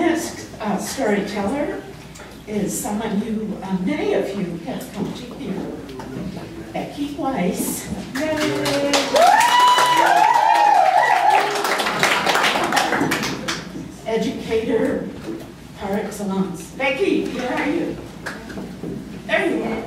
next storyteller is someone who many of you have come to hear, Becky Weiss. Yay! Educator par excellence. Becky, where are you? There you are.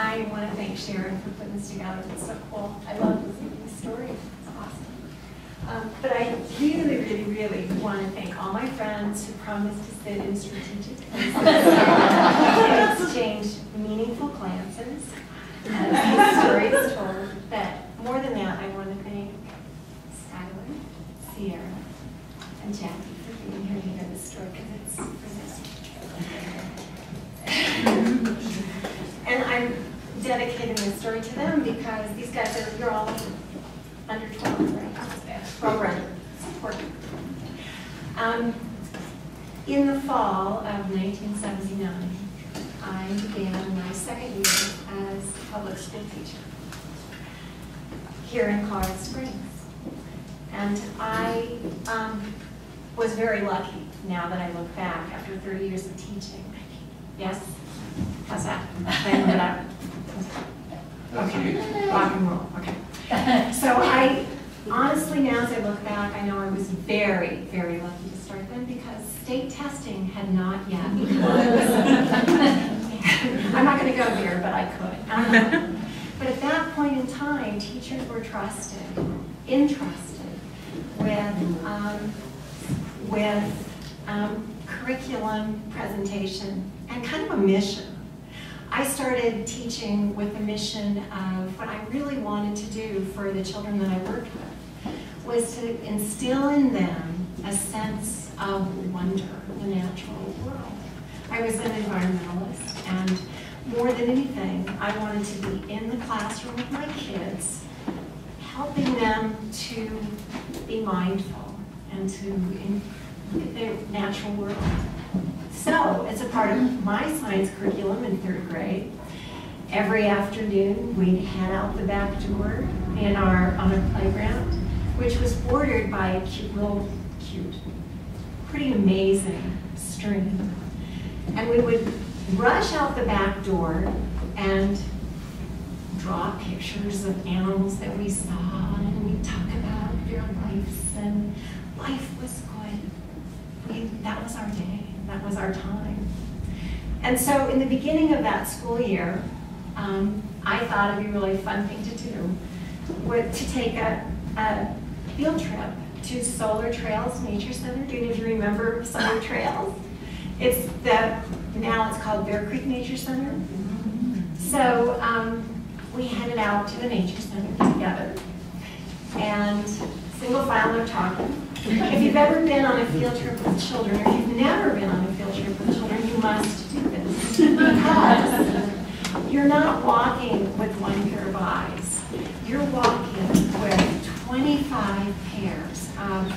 I want to thank Sharon for putting this together. It's so cool. I love listening to these stories. It's awesome. But I really want to thank all my friends who promised to sit in strategic and exchange meaningful glances as these stories told. But more than that, I want to thank Skylar, Sierra, and Jackie for being here to hear this story because it's and I'm dedicating this story to them because these guys you're all under 12, right? Well, right. Important. In the fall of 1979, I began my second year as a public school teacher here in Colorado Springs. And I was very lucky now that I look back after 30 years of teaching. Yes? How's that? Okay, rock and roll, okay. So I, honestly now as I look back, I know I was very lucky to start them because state testing had not yet begun. I'm not going to go there, but I could. But at that point in time, teachers were entrusted with curriculum presentation and kind of a mission. I started teaching with the mission of what I really wanted to do for the children that I worked with was to instill in them a sense of wonder in the natural world. I was an environmentalist, and more than anything, I wanted to be in the classroom with my kids, helping them to be mindful and to look at their natural world. So, as a part of my science curriculum in 3rd grade, every afternoon we'd head out the back door on our playground, which was bordered by a pretty amazing stream. And we would rush out the back door and draw pictures of animals that we saw, and we'd talk about their lives, and life was good. That was our day. That was our time. And so in the beginning of that school year, I thought it'd be a really fun thing to do, to take a field trip to Solar Trails Nature Center. Do any of you remember Solar Trails? Now it's called Bear Creek Nature Center. So we headed out to the Nature Center together. And single file, no talking. If you've ever been on a field trip with children, or if you've never been on a field trip with children, you must do this. Because you're not walking with one pair of eyes. You're walking with 25 pairs of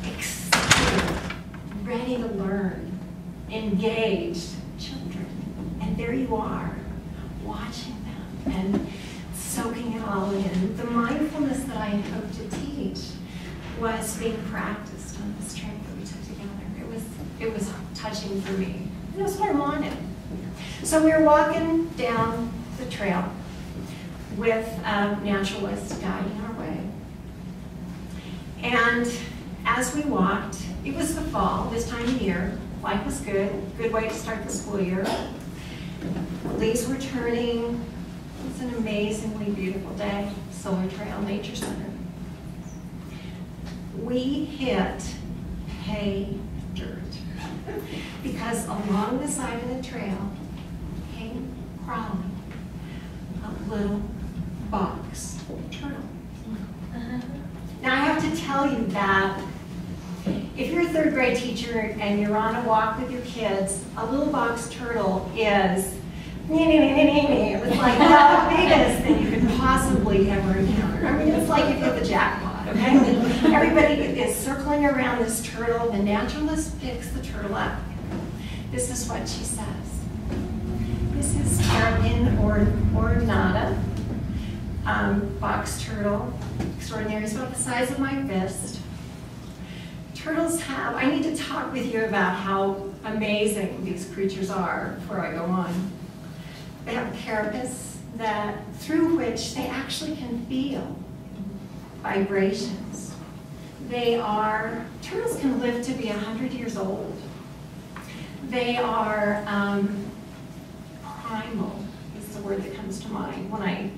excited, ready to learn, engaged children. And there you are, watching them and soaking it all in. The mindfulness that I had hoped to teach was being practiced on this trip that we took together. It was touching for me. It was what I wanted. So we were walking down the trail with naturalists guiding our way. And as we walked, it was the fall, this time of year. Life was good way to start the school year. Leaves were turning. It was an amazingly beautiful day. Solar Trail Nature Center. We hit hay dirt because along the side of the trail came crawling a little box turtle. Now I have to tell you that if you're a 3rd grade teacher and you're on a walk with your kids, a little box turtle is it's like the biggest thing you could possibly ever encounter. I mean, it's like you hit the jackpot, okay? Everybody is circling around this turtle. The naturalist picks the turtle up. This is what she says. This is terrible. ornata, box turtle, extraordinary, it's about the size of my fist. Turtles have, I need to talk with you about how amazing these creatures are before I go on. They have a carapace through which they actually can feel vibrations. Turtles can live to be 100 years old. They are primal, is the word that comes to mind when I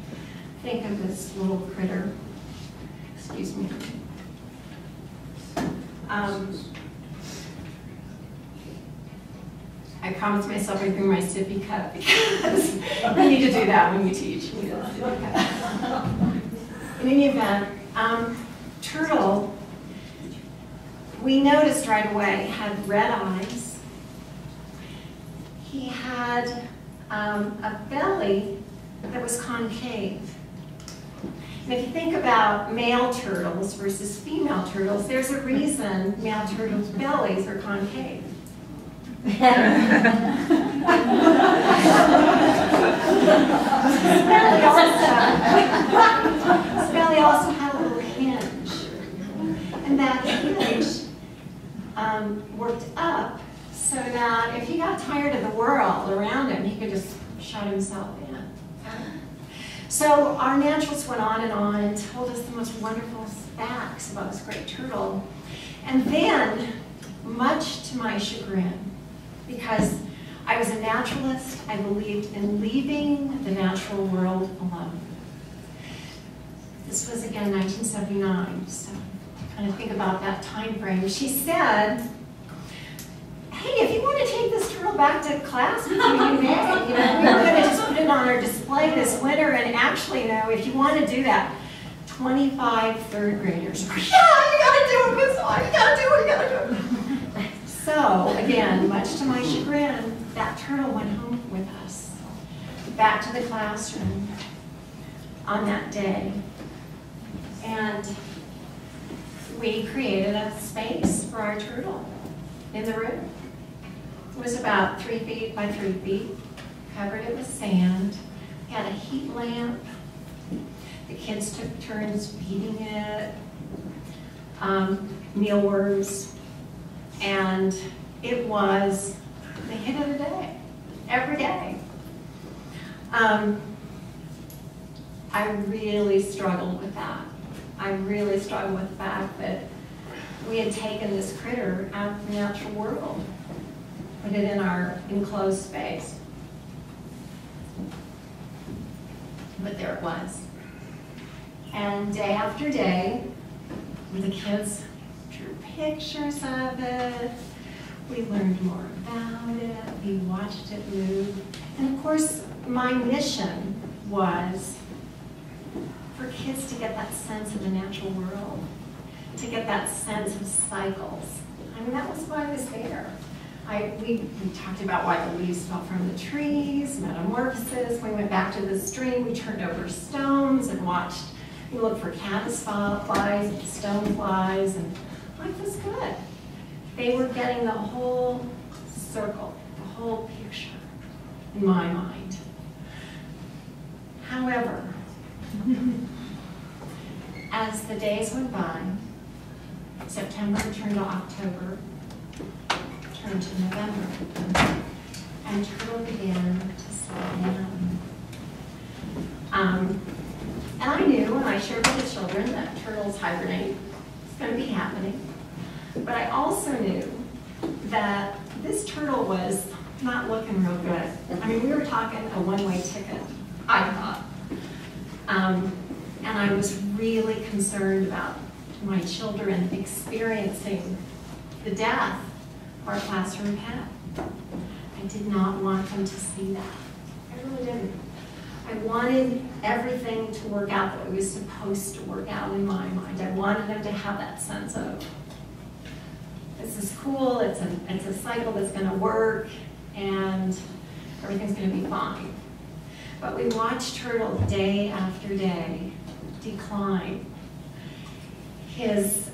think of this little critter. Excuse me. I promised myself I'd bring my sippy cup because we need to do that when we teach. We need a sippy cup. In any event, turtle, we noticed right away, had red eyes. He had a belly that was concave. And if you think about male turtles versus female turtles, there's a reason male turtles' bellies are concave. His belly also had a little hinge. And that hinge worked up so that if he got tired of the world around him, he could just shut himself in. So our naturalists went on and told us the most wonderful facts about this great turtle. And then, much to my chagrin, because I was a naturalist, I believed in leaving the natural world alone. This was, again, 1979, so kind of think about that time frame. She said, hey, if you want to take this turtle back to class with you, you may. We were going to just put it on our display this winter, and actually, if you want to do that, 25 third graders were, yeah, you got to do it, Miss Law, you got to do it, you got to do it. So, again, much to my chagrin, that turtle went home with us, back to the classroom on that day. And we created a space for our turtle in the room. It was about 3 feet by 3 feet, covered it with sand, had a heat lamp. The kids took turns feeding it, mealworms, and it was the hit of the day, every day. I really struggled with that. I really struggled with the fact that we had taken this critter out of the natural world, put it in our enclosed space. But there it was. And day after day, the kids drew pictures of it. We learned more about it. We watched it move. And of course, my mission was for kids to get that sense of the natural world, to get that sense of cycles. I mean, that was why I was there. We talked about why the leaves fell from the trees, metamorphosis. We went back to the stream. We turned over stones and watched. We looked for caddisflies and stoneflies, and life was good. They were getting the whole circle, the whole picture in my mind. However, as the days went by, September turned to October, turned to November, and turtle began to slow down. And I knew, and I shared with the children, that turtles hibernate. It's going to be happening. But I also knew that this turtle was not looking real good. I mean, we were talking a one-way ticket, I thought. And I was really concerned about my children experiencing the death of our classroom pet. I did not want them to see that. I really didn't. I wanted everything to work out that it was supposed to work out in my mind. I wanted them to have that sense of, this is cool, it's a cycle that's going to work, and everything's going to be fine. But we watched Turtle day after day decline. His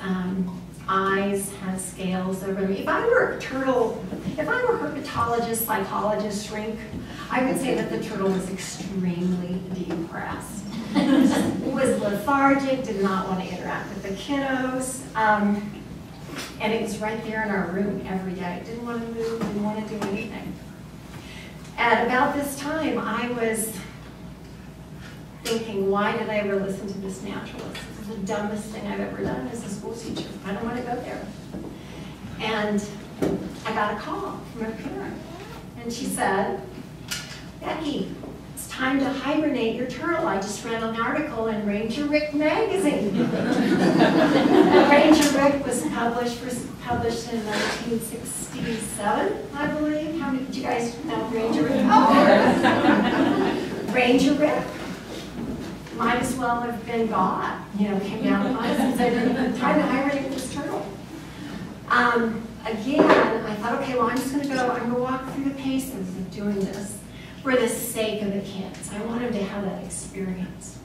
eyes had scales over them. If I were a herpetologist, psychologist, shrink, I would say that the turtle was extremely depressed. Was lethargic, did not want to interact with the kiddos. And it was right there in our room every day. Didn't want to move, didn't want to do anything. At about this time, I was thinking, why did I ever listen to this naturalist? This is the dumbest thing I've ever done as a school teacher. I don't want to go there. And I got a call from her parent. And she said, Becky, it's time to hibernate your turtle. I just read an article in Ranger Rick magazine. Ranger Rick was published in 1967, I believe. How many did you guys know Ranger Rick? Oh. Ranger Rick might as well have been God, came down upon us and said, time to hibernate this turtle. Again, I thought, okay, well, I'm going to walk through the paces of doing this for the sake of the kids. I want them to have that experience.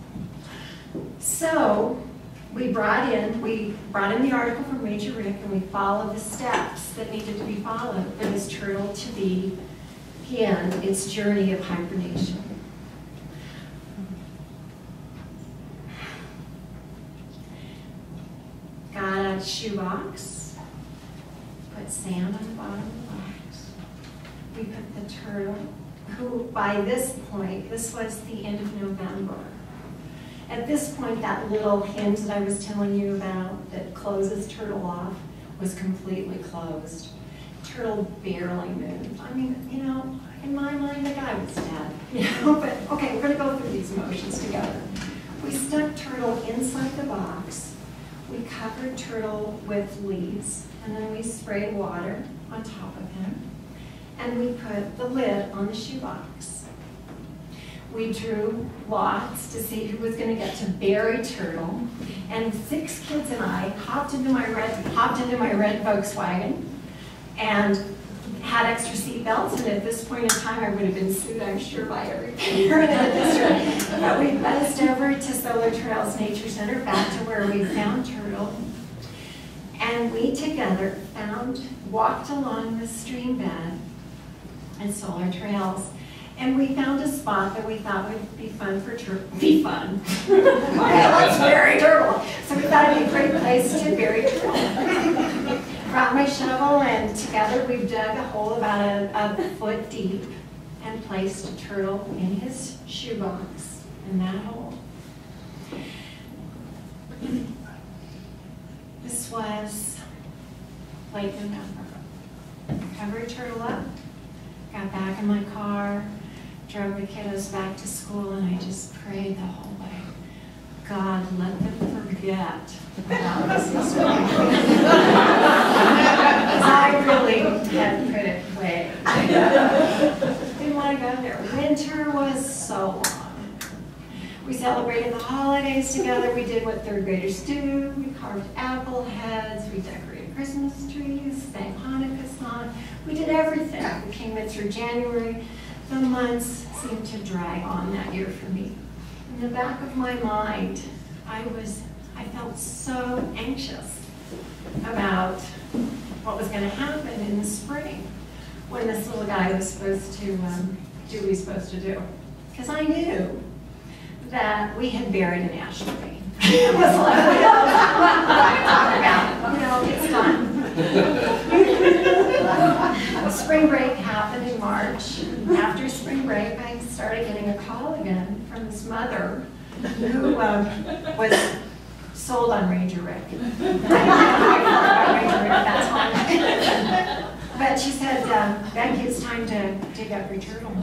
So we brought in the article from Ranger Rick, and we followed the steps that needed to be followed for this turtle to begin its journey of hibernation. Got a shoebox, put sand on the bottom of the box. We put the turtle, who by this point, this was the end of November. At this point, that little hinge that I was telling you about that closes turtle off was completely closed. Turtle barely moved. I mean, in my mind, the guy was dead. But okay, we're gonna go through these motions together. We stuck turtle inside the box. We covered turtle with leaves, and then we sprayed water on top of him. And we put the lid on the shoebox. We drew lots to see who was going to get to bury turtle, and 6 kids and I hopped into my red Volkswagen and had extra seat belts. And at this point in time, I would have been sued, I'm sure, by every parent in the district. But we buzzed over to Solar Trails Nature Center, back to where we found turtle, and we together walked along the stream bed and Solar Trails, and we found a spot that we thought would be fun for turtle. Be fun. Okay, let's bury turtle. So we thought it'd be a great place to bury turtle. Brought my shovel, and together we dug a hole about a foot deep and placed a turtle in his shoebox in that hole. This was late November. Covered turtle up. Got back in my car, drove the kiddos back to school, and I just prayed the whole way. God, let them forget about this experience. I really had put it away. Didn't want to go there. Winter was so long. We celebrated the holidays together. We did what 3rd graders do. We carved apple heads. We decorated Christmas trees, sang Hanukkah songs. We did everything. We came in through January. The months seemed to drag on that year for me. In the back of my mind, I felt so anxious about what was going to happen in the spring when this little guy was supposed to do what he was supposed to do. Because I knew that we had buried an ash tree. It was like, it's done. Spring break happened in March. After spring break, I started getting a call again from this mother who was sold on Ranger Rick. I didn't know Ranger Rick at that time. But she said, Becky, it's time to dig up your turtle.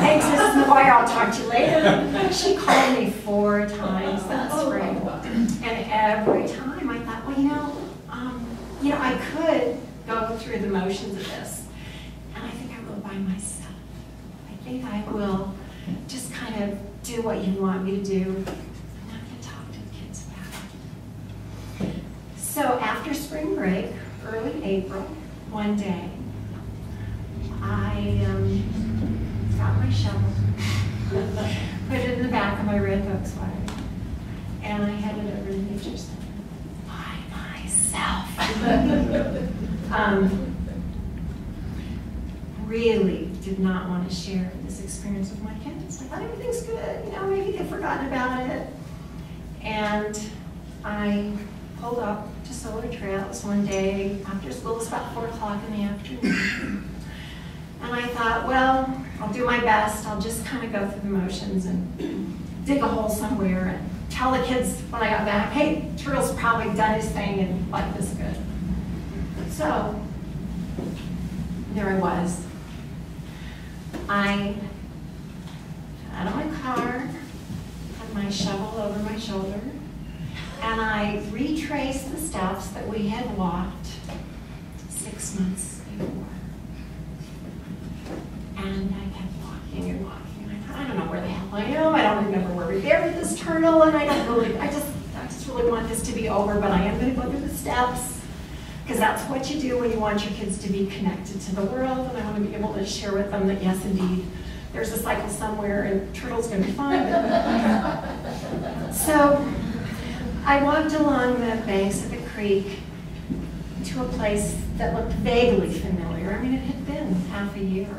Thanks, Mrs. McGuire, I'll talk to you later. She called me 4 times that spring. And every time I thought, well, I could go through the motions of this. And I think I will by myself. I think I will just kind of do what you want me to do. I'm not going to talk to the kids about it. So after spring break, early April, one day, I got my shovel, put it in the back of my red Volkswagen, and I headed over to Nature Center by myself. Really did not want to share this experience with my kids. I thought everything's good, you know, maybe they've forgotten about it. And I pulled up to Solar Trails one day after school. It was about 4 o'clock in the afternoon. And I thought, well, I'll do my best. I'll just kind of go through the motions and dig a hole somewhere and tell the kids when I got back, hey, Turtle's probably done his thing and life is good. So there I was. I got out of my car, had my shovel over my shoulder, and I retraced the steps that we had walked 6 months before. And I kept walking and walking. And I thought, I don't know where the hell I am. I don't remember where we buried this turtle, and I just really want this to be over, but I am going to go through the steps. Because that's what you do when you want your kids to be connected to the world, and I want to be able to share with them that yes, indeed, there's a cycle somewhere, and Turtle's going to be fine. So I walked along the banks of the creek to a place that looked vaguely familiar. I mean, it had been half a year.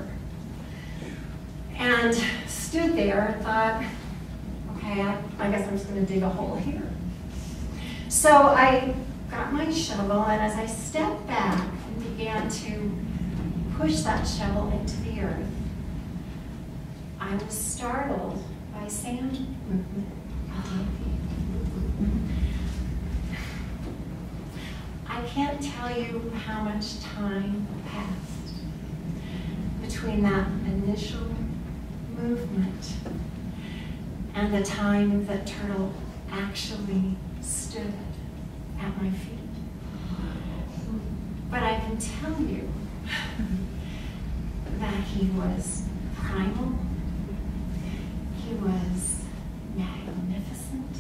And stood there and thought, okay, I guess I'm just going to dig a hole here. So I got my shovel, and as I stepped back and began to push that shovel into the earth, I was startled by sand movement. I can't tell you how much time passed between that initial movement and the time that Turtle actually stood at my feet. But I can tell you that he was primal, he was magnificent,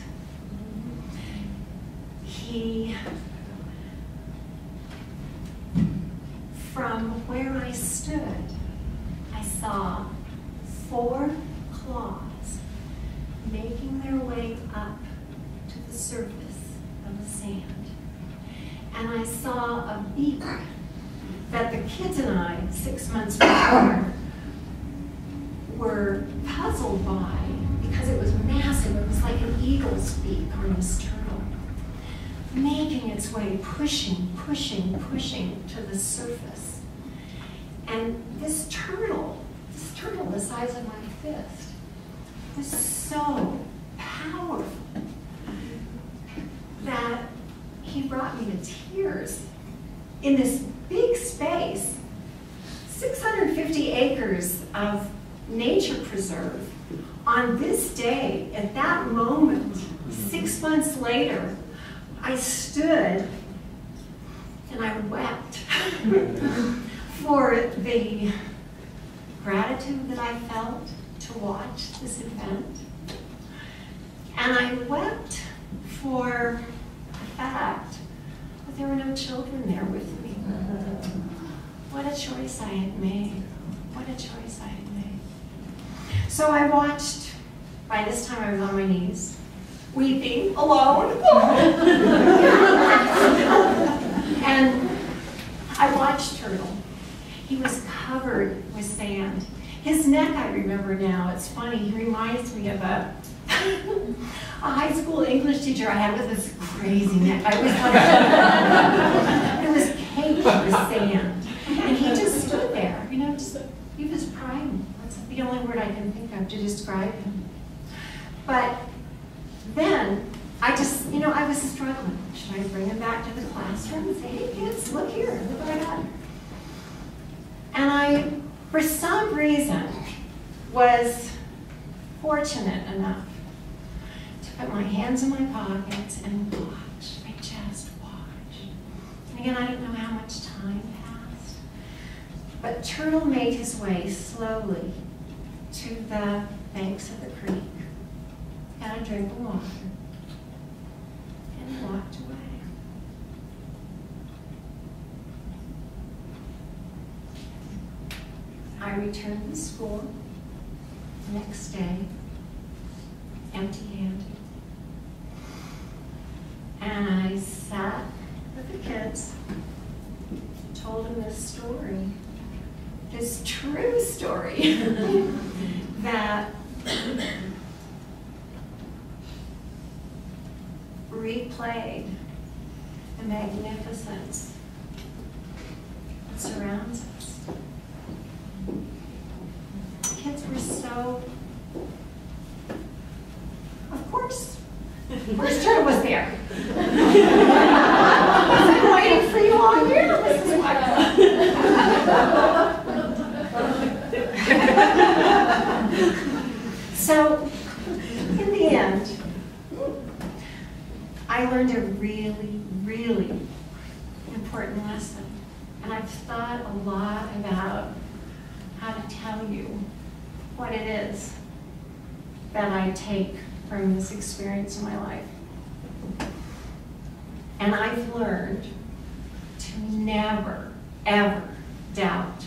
from where I stood, I saw 4 claws making their way up to the surface of the sand. And I saw a beak that the kids and I, 6 months before, were puzzled by because it was massive. It was like an eagle's beak on this turtle, making its way, pushing to the surface. And this turtle the size of my fist, was so powerful that he brought me to tears. In this big space, 650 acres of nature preserve, on this day, at that moment, 6 months later, I stood and I wept for the gratitude that I felt to watch this event. And I wept for the fact that there were no children there with me. What a choice I had made. What a choice I had made. So I watched, by this time I was on my knees, weeping alone. And I watched Turtle. He was covered with sand. His neck, I remember now, it's funny, he reminds me of a high school English teacher I had with this crazy neck. I was like, it was caked with sand. And he just stood there, you know, he was primal. That's the only word I can think of to describe him. But then, I just, you know, I was struggling. Should I bring him back to the classroom and say, hey kids, look here, look what I got? And I, for some reason, was fortunate enough to put my hands in my pockets and watch. I just watched. And again, I don't know how much time passed, but Turtle made his way slowly to the banks of the creek, got a drink of water, and he walked away. I returned to school the next day, empty-handed. And I sat with the kids, told them this story, this true story, that replayed the magnificence that surrounds us. The kids were so, of course Jared was there. I've been waiting for you all year, Mrs. White. So, in the end, I learned a really, really important lesson. And I've thought a lot about how to tell you what it is that I take from this experience in my life. And I've learned to never, ever doubt